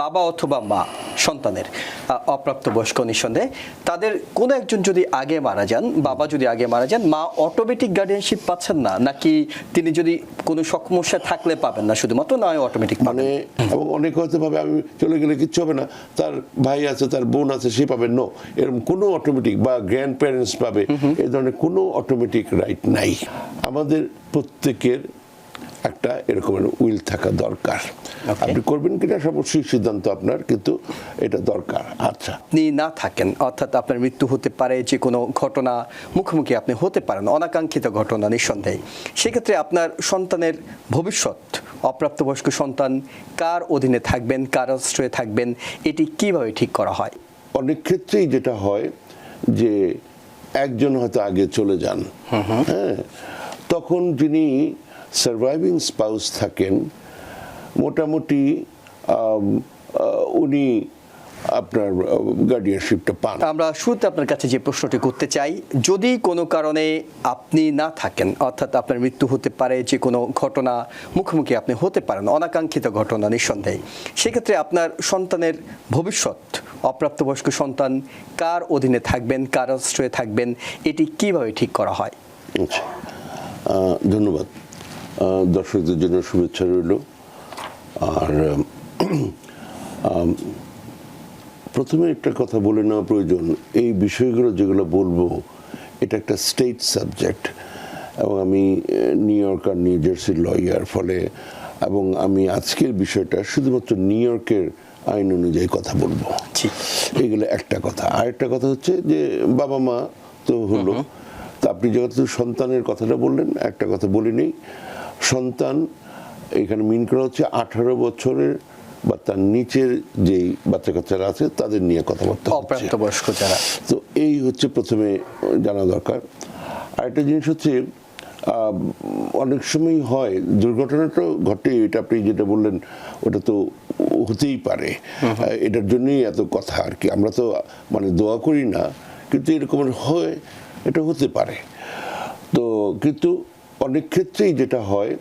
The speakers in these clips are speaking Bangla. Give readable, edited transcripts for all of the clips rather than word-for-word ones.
বাবা অথবা মা সন্তানের অপ্রাপ্তবয়স্ক নিঃসন্দেহে তাদের কোনো একজন যদি আগে মারা যান, বাবা যদি আগে মারা যান, মা অটোমেটিক গার্ডিয়ানশিপ পাচ্ছেন না, নাকি তিনি যদি কোনো সমস্যা থাকলে পাবেন না শুধুমাত্র, নয় অটোমেটিক মানে এবং অনেক হয়তো ভাবে আমি চলে গেলে কিচ্ছু হবে না, তার ভাই আছে, তার বোন আছে, সে পাবে, নো, এরকম কোনো অটোমেটিক বা গ্র্যান্ড প্যারেন্টস পাবে, এই ধরনের কোনো অটোমেটিক রাইট নাই। আমাদের প্রত্যেকের একটা এরকমের উইল থাকা দরকার। আপনি করবেন কিনা অবশ্যই সিদ্ধান্ত আপনার, কিন্তু এটা দরকার। আচ্ছা, আপনি না থাকেন, অর্থাৎ আপনার মৃত্যু হতে পারে, যে কোনো ঘটনা মুখোমুখি আপনি হতে পারেন, অনাকাঙ্ক্ষিত ঘটনা নিঃসন্দেহে, সেক্ষেত্রে আপনার সন্তানের ভবিষ্যৎ, অপ্রাপ্তবয়স্ক সন্তান কার অধীনে থাকবেন, কার আশ্রয়ে থাকবেন, এটি কিভাবে ঠিক করা হয়? অনেক ক্ষেত্রেই যেটা হয় যে একজন হয়তো আগে চলে যান, হ্যাঁ, তখন যিনি সার্ভাইভিং স্পাউস থাকেন, মোটামুটি উনি আপনার গার্ডিয়ানশিপটা পান। আমরা শুরুতে আপনার কাছে যে প্রশ্নটি করতে চাই, যদি কোনো কারণে আপনি না থাকেন, অর্থাৎ আপনার মৃত্যু হতে পারে, যে কোনো ঘটনা মুখোমুখি আপনি হতে পারেন, অনাকাঙ্ক্ষিত ঘটনা নিঃসন্দেহে, সেক্ষেত্রে আপনার সন্তানের ভবিষ্যৎ, অপ্রাপ্তবয়স্ক সন্তান কার অধীনে থাকবেন, কার আশ্রয়ে থাকবেন, এটি কিভাবে ঠিক করা হয়? আচ্ছা, ধন্যবাদ। দর্শকদের জন্য শুভেচ্ছা রইল। আর প্রথমে একটা কথা বলে নেওয়া প্রয়োজন, এই বিষয়গুলো যেগুলো বলবো এটা একটা স্টেট সাবজেক্ট, এবং আমি নিউ ইয়র্ক আর নিউ জার্সির লয়ার, ফলে এবং আমি আজকের বিষয়টা শুধুমাত্র নিউ ইয়র্কের আইন অনুযায়ী কথা বলবো। এইগুলো একটা কথা। আরেকটা কথা হচ্ছে যে বাবা মা তো হলো, তা আপনি যেহেতু সন্তানের কথাটা বললেন, একটা কথা বলিনি, সন্তান এখানে মিন করা হচ্ছে 18 বছরের বা তার নিচের যেই বাচ্চা কাচ্চারা আছে তাদের নিয়ে কথাবার্তা, অপ্রাপ্তবয়স্ক যারা। তো এই হচ্ছে প্রথমে জানা দরকার। আরেকটা জিনিস হচ্ছে অনেক সময় হয় দুর্ঘটনাটা ঘটে, এটা আপনি যেটা বললেন ওটা তো হতেই পারে, এটার জন্যই এত কথা আর কি। আমরা তো মানে দোয়া করি না, কিন্তু এরকম হয়, এটা হতে পারে। তো কিন্তু অনেক ক্ষেত্রেই যেটা হয়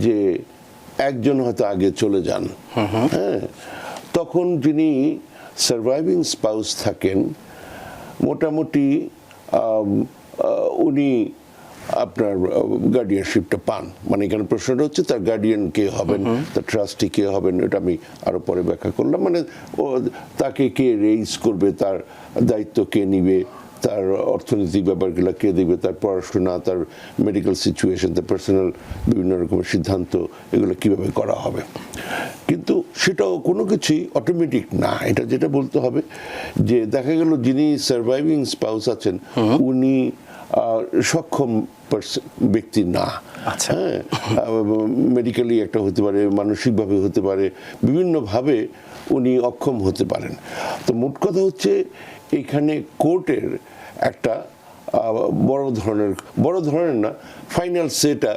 যে একজন হয়তো আগে চলে যান, হ্যাঁ, তখন যিনি সার্ভাইভিং স্পাউস থাকেন, মোটামুটি উনি আপনার গার্ডিয়ানশিপটা পান। মানে এখানে প্রশ্নটা হচ্ছে তার গার্ডিয়ান কে হবেন, তার ট্রাস্টি কে হবেন, এটা আমি আরো পরে ব্যাখ্যা করলাম। মানে তাকে কে রেইজ করবে, তার দায়িত্ব কে নিবে, তার অর্থনৈতিক ব্যাপারগুলো কে দিবে, তার পড়াশোনা, তার মেডিকেল সিচুয়েশন, তার পার্সোনাল বিভিন্ন রকমের সিদ্ধান্ত, এগুলো কিভাবে করা হবে। কিন্তু সেটাও কোনো কিছুই অটোমেটিক না। এটা যেটা বলতে হবে যে দেখা গেল যিনি সার্ভাইভিং স্পাউস আছেন উনি সক্ষম ব্যক্তি না, হ্যাঁ, মেডিকেলি একটা হতে পারে, মানসিকভাবে হতে পারে, বিভিন্নভাবে উনি অক্ষম হতে পারেন। তো মোট কথা হচ্ছে এখানে কোর্টের একটা বড় ধরনের না, ফাইনাল সেটা,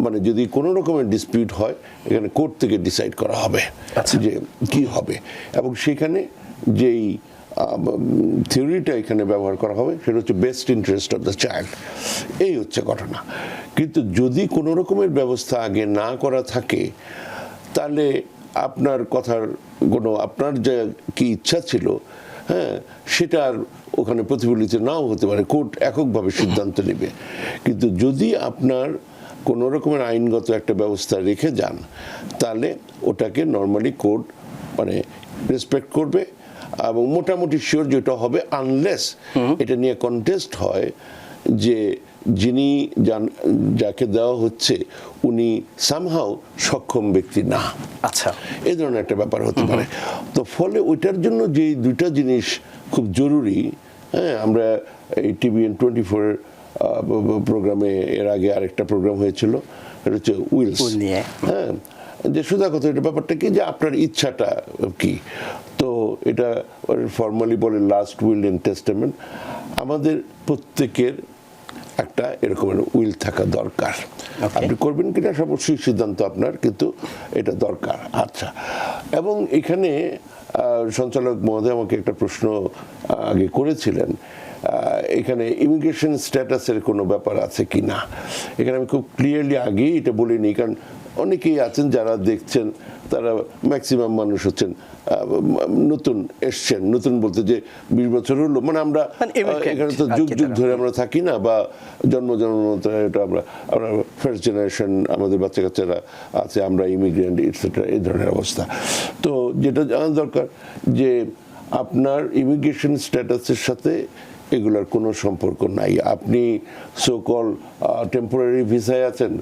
মানে যদি কোনো রকমের ডিসপিউট হয় এখানে কোর্ট থেকে ডিসাইড করা হবে যে কি হবে, এবং সেখানে যেই থিওরিটা এখানে ব্যবহার করা হবে সেটা হচ্ছে best interest of the child. এই হচ্ছে ঘটনা। কিন্তু যদি কোনো রকমের ব্যবস্থা আগে না করা থাকে, তাহলে আপনার কথার কোনো, আপনার যে কি ইচ্ছা ছিল, হ্যাঁ, সেটা আর ওখানে প্রতিফলিত নাও হতে পারে, কোর্ট এককভাবে সিদ্ধান্ত নেবে। কিন্তু যদি আপনার কোনো রকমের আইনগত একটা ব্যবস্থা রেখে যান, তাহলে ওটাকে নর্মালি কোর্ট মানে রেসপেক্ট করবে, এবং মোটামুটি শিওর যেটা হবে, আনলেস এটা নিয়ে কন্টেস্ট হয় যে যিনি যাকে দেওয়া হচ্ছে উনি সামহাও সক্ষম ব্যক্তি না, আচ্ছা, এই ধরনের একটা ব্যাপার হতে পারে। তো ফলে ওইটার জন্য যে দুইটা জিনিস খুব জরুরি, হ্যাঁ, আমরা এই TVN 24 প্রোগ্রামে এর আগে আরেকটা প্রোগ্রাম হয়েছিল, এটা হচ্ছে উইলস, হ্যাঁ, যে সোজা কথা, এটা ব্যাপারটা কি যে আপনার ইচ্ছাটা কি। তো এটা ফর্মালি বলে লাস্ট উইল এন্ড টেস্টামেন্ট। আমাদের প্রত্যেকের একটা এরকমের উইল থাকা দরকার। আপনি করবেন কিনা অবশ্যই সিদ্ধান্ত আপনার, কিন্তু এটা দরকার। আচ্ছা, এবং এখানে সঞ্চালক মহোদয় আমাকে একটা প্রশ্ন আগে করেছিলেন, এখানে ইমিগ্রেশন স্ট্যাটাসের কোনো ব্যাপার আছে কি না। এখানে আমি খুব ক্লিয়ারলি আগেই এটা বলিনি, কারণ অনেকেই আছেন যারা দেখছেন, তারা ম্যাক্সিমাম মানুষ হচ্ছেন নতুন এসছেন, নতুন বলতে যে 20 বছর হলো, মানে আমরা এখানে তো যুগ যুগ ধরে আমরা থাকি না, বা জন্ম এটা আমরা ফার্স্ট জেনারেশন, আমাদের বাচ্চা কাচ্চারা আছে, আমরা ইমিগ্রেন্ট এটসেট্রা, এই ধরনের অবস্থা। তো যেটা জানা দরকার যে আপনার ইমিগ্রেশন স্ট্যাটাসের সাথে এগুলোর কোনো সম্পর্ক নাই। আপনি সোকল টেম্পোরারি ভিসায় আছেন,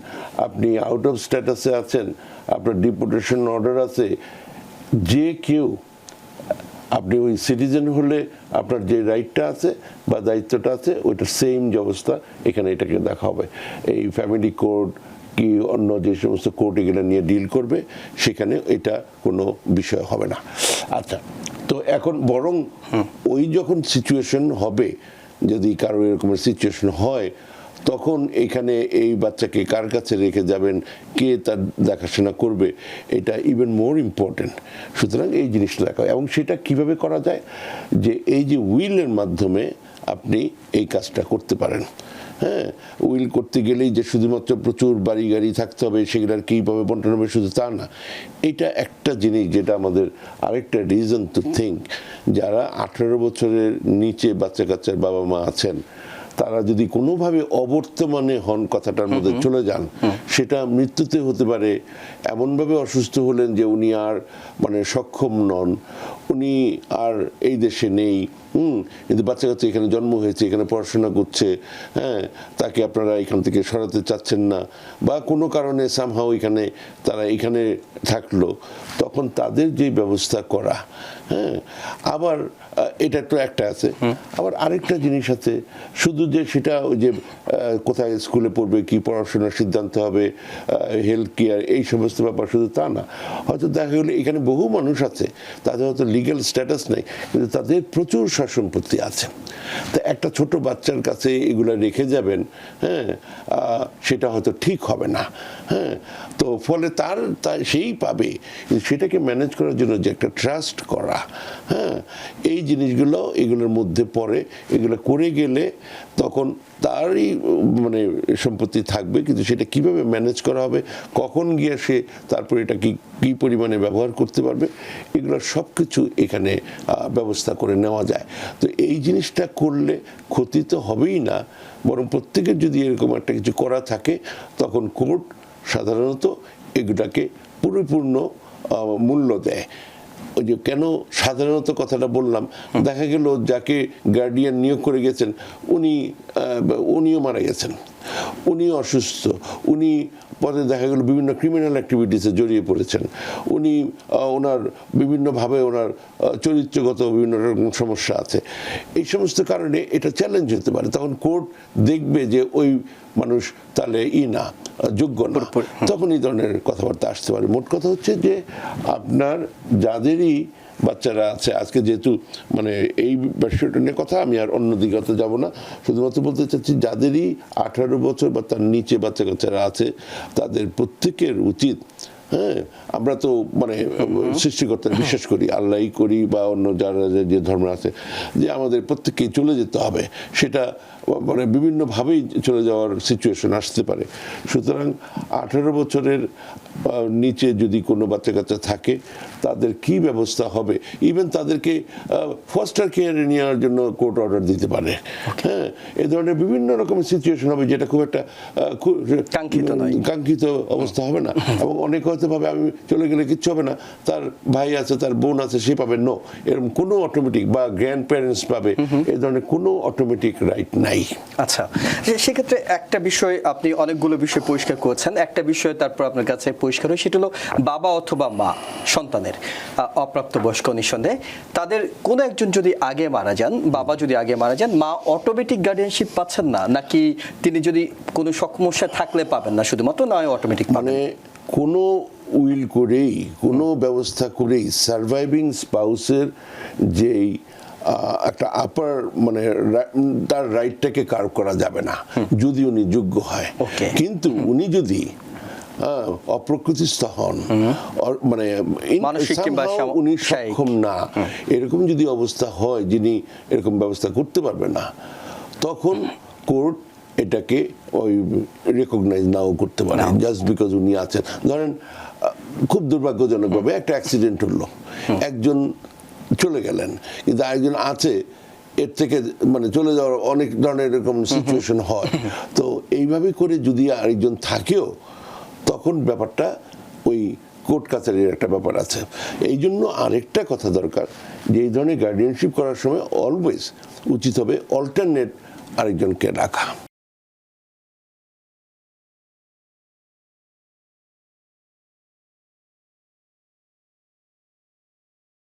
আপনি আউট অফ স্ট্যাটাসে আছেন, আপনার ডিপোর্টেশন অর্ডার আছে, যে কেউ, আপনি ওই সিটিজেন হলে আপনার যে রাইটটা আছে বা দায়িত্বটা আছে ওইটা সেম যে অবস্থা এখানে এটাকে দেখা হবে। এই ফ্যামিলি কোড কি অন্য যে সমস্ত কোর্ট এগুলো নিয়ে ডিল করবে, সেখানে এটা কোনো বিষয় হবে না। আচ্ছা, তো এখন বরং ওই যখন সিচুয়েশন হবে, যদি কারো এরকমের সিচুয়েশন হয়, তখন এখানে এই বাচ্চাকে কার কাছে রেখে যাবেন, কে তার দেখাশোনা করবে, এটা ইভেন মোর ইম্পর্টেন্ট। সুতরাং এই জিনিসটা দেখা হয়, এবং সেটা কিভাবে করা যায়, যে এই যে উইলের মাধ্যমে আপনি এই কাজটা করতে পারেন। হ্যাঁ, উইল করতে গেলেই যে শুধুমাত্র প্রচুর বাড়ি গাড়ি থাকতে হবে, সেগুলোর কীভাবে বন্টন হবে শুধু তা না। এটা একটা জিনিস যেটা আমাদের আরেকটা রিজন টু থিঙ্ক, যারা 18 বছরের নিচে বাচ্চা কাচ্চার বাবা মা আছেন, তারা যদি কোনোভাবে অবর্তমানে হন, কথাটার মধ্যে চলে যান, সেটা মৃত্যুতে হতে পারে। এমনভাবে অসুস্থ হলেন যে উনি আর মানে সক্ষম নন, উনি আর এই দেশে নেই, কিন্তু বাচ্চা কাচ্চা এখানে জন্ম হয়েছে, এখানে পড়াশোনা করছে, হ্যাঁ, তাকে আপনারা এখান থেকে সরাতে চাচ্ছেন না, বা কোনো কারণে সামহাও এখানে তারা এখানে থাকলো, তখন তাদের যে ব্যবস্থা করা। হ্যাঁ, আবার এটা তো একটা আছে, আবার আরেকটা জিনিস আছে, শুধু যে সেটা ওই যে কোথায় স্কুলে পড়বে, কি পড়াশোনার সিদ্ধান্ত হবে, হেলথ কেয়ার, এই সমস্ত ব্যাপার শুধু তা না। হয়তো দেখা গেলো এখানে বহু মানুষ আছে, তাদের হয়তো লিগ্যাল স্ট্যাটাস নেই, কিন্তু তাদের প্রচুর সম্পত্তি আছে। তো একটা ছোট বাচ্চার কাছে এগুলো রেখে যাবেন, হ্যাঁ, সেটা হয়তো ঠিক হবে না। হ্যাঁ, তো ফলে তার সেই পাবে, সেটাকে ম্যানেজ করার জন্য যে একটা ট্রাস্ট করা, হ্যাঁ, এই জিনিসগুলো এগুলোর মধ্যে পড়ে। এগুলো করে গেলে তখন তারই মানে সম্পত্তি থাকবে, কিন্তু সেটা কিভাবে ম্যানেজ করা হবে, কখন গিয়ে সে তারপর এটা কি পরিমাণে ব্যবহার করতে পারবে, এগুলো সব কিছু এখানে ব্যবস্থা করে নেওয়া যায়। তো এই জিনিসটা করলে ক্ষতি তো হবেই না, বরং প্রত্যেকের যদি এরকম একটা কিছু করা থাকে, তখন কোর্ট সাধারণত এগুলাকে পরিপূর্ণ মূল্য দেয়। ওই যে কেন সাধারণত কথাটা বললাম, দেখা গেল যাকে গার্ডিয়ান নিয়োগ করে গেছেন উনিও মারা গেছেন, উনিও অসুস্থ, উনি পরে দেখা গেল বিভিন্ন ক্রিমিনাল অ্যাক্টিভিটিসে জড়িয়ে পড়েছেন, উনি ওনার বিভিন্নভাবে ওনার চরিত্রগত বিভিন্ন রকম সমস্যা আছে। এই সমস্ত কারণে এটা চ্যালেঞ্জ হতে পারে। তখন কোর্ট দেখবে যে ওই মানুষ তাহলে না যোগ্য না, তখন এই ধরনের কথাবার্তা আসতে পারে। মোট কথা হচ্ছে যে আপনার যাদেরই বাচ্চারা আছে, আজকে যেহেতু মানে এই বিষয়টা নিয়ে কথা, আমি আর অন্য দিকে যাব না, শুধুমাত্র বলতে চাচ্ছি যাদেরই 18 বছর বা তার নিচে বাচ্চা কাচ্চারা আছে, তাদের প্রত্যেকের উচিত, হ্যাঁ, আমরা তো মানে সৃষ্টিকর্তার বিশ্বাস করি, আল্লাহই করি বা অন্য যারা যে ধর্ম আছে, যে আমাদের প্রত্যেককেই চলে যেতে হবে, সেটা মানে বিভিন্নভাবেই চলে যাওয়ার সিচুয়েশন আসতে পারে। সুতরাং 18 বছরের নিচে যদি কোনো বাচ্চা কাচ্চা থাকে, তাদের কি ব্যবস্থা হবে, ইভেন তাদেরকে ফস্টার কেয়ারে নেওয়ার জন্য কোর্ট অর্ডার দিতে পারে। হ্যাঁ, এ ধরনের বিভিন্ন রকমের সিচুয়েশন হবে, যেটা খুব একটা কাঙ্ক্ষিত অবস্থা হবে না। এবং অনেক হয়তো ভাবে আমি চলে গেলে কিচ্ছু হবে না, তার ভাই আছে, তার বোন আছে, সে পাবে, নো, এরকম কোনো অটোমেটিক, বা গ্র্যান্ড প্যারেন্টস পাবে, এই ধরনের কোনো অটোমেটিক রাইট নাই। আচ্ছা, সেক্ষেত্রে একটা বিষয়, আপনি অনেকগুলো বিষয় পরিষ্কার করছেন, একটা বিষয় তারপর আপনার কাছে পরিষ্কার হয়, সেটা হলো বাবা অথবা মা সন্তানের অপ্রাপ্তবয়স্ক নিঃসন্দেহে তাদের কোনো একজন যদি আগে মারা যান, বাবা যদি আগে মারা যান, মা অটোমেটিক গার্ডিয়ানশিপ পাচ্ছেন না, নাকি তিনি যদি কোনো সমস্যা থাকলে পাবেন না, শুধুমাত্র নয় অটোমেটিক মানে কোনো উইল করেই, কোনো ব্যবস্থা করেই সার্ভাইভিং স্পাউসের যেই একটা আপার মানে তার রাইটটাকে কার্ভ করা যাবে না, যদি উনি যোগ্য হয়। কিন্তু উনি যদি অপ্রকৃতিস্থ হন, মানে উনি সক্ষম না, এরকম যদি অবস্থা হয়, যিনি এরকম ব্যবস্থা করতে পারবে না, তখন কোর্ট এটাকে ওই রেকগনাইজ নাও করতে পারে জাস্ট বিকজ উনি আছেন। ধরেন খুব দুর্ভাগ্যজনকভাবে একটা অ্যাক্সিডেন্ট হলো, একজন চলে গেলেন কিন্তু আরেকজন আছে, এর থেকে মানে চলে যাওয়ার অনেক ধরনের এরকম সিচুয়েশন হয়। তো এইভাবে করে যদি আরেকজন থাকেও তখন ব্যাপারটা ওই কোর্ট কাছারির একটা ব্যাপার আছে। এই জন্য আরেকটা কথা দরকার যে এই ধরনের গার্ডিয়ানশিপ করার সময় অলওয়েজ উচিত হবে অল্টারনেট আরেকজনকে রাখা।